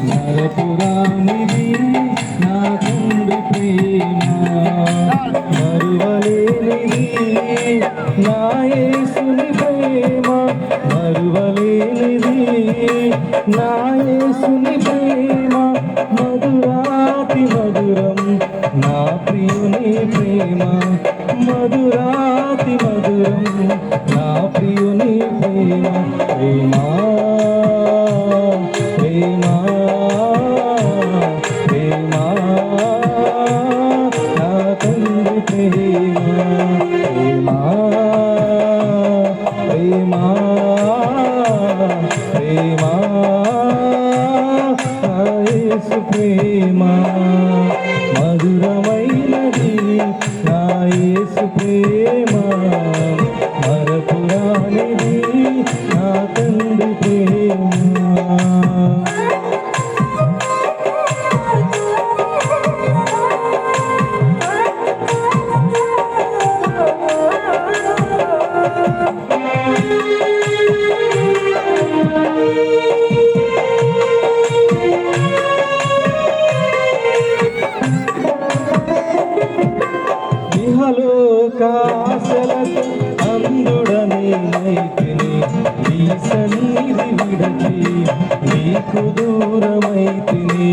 మరపురానిది నా తండ్రి ప్రేమ, మరువలేనిది నా యేసుని ప్రేమ, మరువలేనిది నా యేసుని ప్రేమ, మధురాతి మధురం నా ప్రియుని ప్రేమ, మధురాతి మధురం నా ప్రియుని ప్రేమ, ప్రేమ ప్రేమ ప్రేమ నా తండ్రి ప్రేమ, ప్రేమ ప్రేమ ప్రేమ నా యేసు ప్రేమ, మధురమైనది నా యేసు ప్రేమ, మరపురానిది నా తండ్రి ప్రేమ. ఇహలోకాశలకు అందుడనేమైతిని, నీ సన్నిధి విడచి నీకు దూరమైతిని.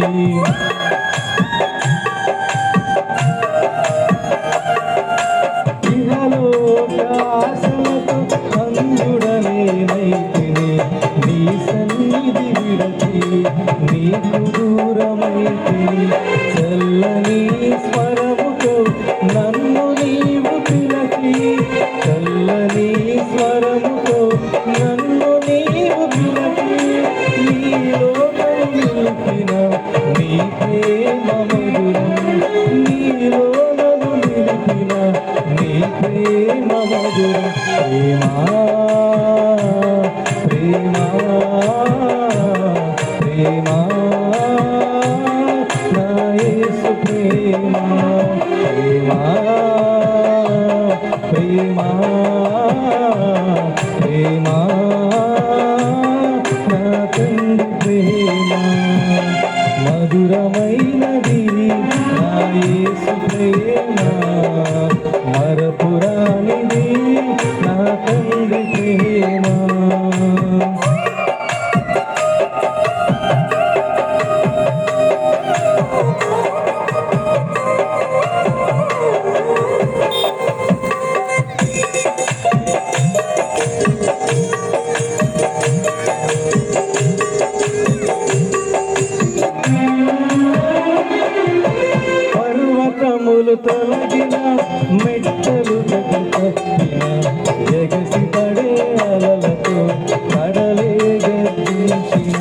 ఇహలోకాశలకు అందుడనేమైతిని, నీ సన్నిధి విడచి నీకు దూరమైతిని. చల్లని స్వరముతో నన్ను నీవు పిలచి, చల్లని స్వరముతో నన్ను నీవు పిలచి, నీలో నిలిపిన నీ ప్రేమ మధురం, నీలో నన్ను నిలిపిన నీ ప్రేమ మధురం, ప్రేమ ప్రేమ ప్రేమ నా యేసు ప్రేమ, ప్రేమ ప్రేమ ప్రేమ నా తండ్రి ప్రేమ, మధురమైనది నా యేసు ప్రేమ, మరపురానిది నా తండ్రి ప్రేమ. పర్వతములు తొలగిన, మెట్టలు తప్పిన, ఎగసి పడే అలలతో కడలే గర్జించిన.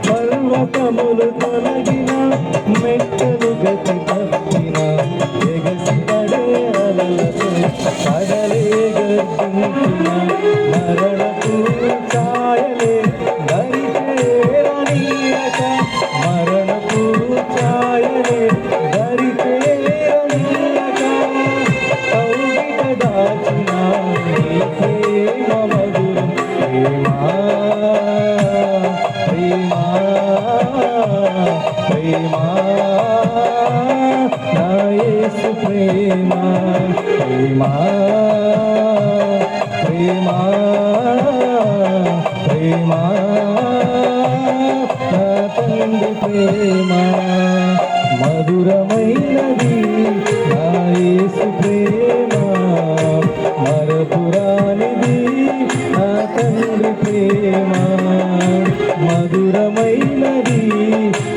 పర్వతములు తొలగిన, మెట్టలు గతి తప్పిన, ఎగసి పడే అలలతో కడలే గర్జించిన. మరణపు ఛాయలే దరిచేరనీయక, మరణపు ఛాయలే దరిచేరనీయక, కౌగిట దాచిన నీ ప్రేమ మధురం, ప్రేమ ప్రేమ ప్రేమ నా యేసు ప్రేమ, ప్రేమ ప్రేమ ప్రేమ నా తండ్రి ప్రేమ, మధురమైనది నా యేసు ప్రేమ, మరపురానిది నా తండ్రి ప్రేమ, మధురమైనది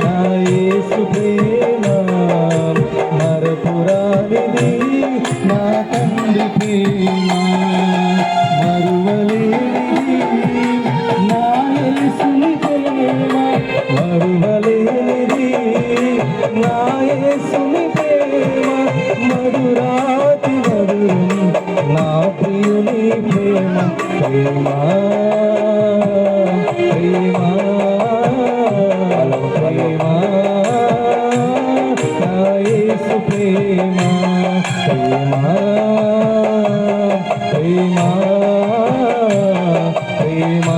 నా యేసు ప్రేమ, మరపురానిది నా తండ్రి ప్రేమ, మరువలేనిది నా యేసుని ప్రేమ, మరువలేనిది నా యేసుని ప్రేమ, మధురాతి మధురం నా ప్రియుని ప్రేమ, ప్రేమ ప్రేమ ప్రేమ నా యేసు ప్రేమ, ప్రేమ ప్రేమ ప్రేమ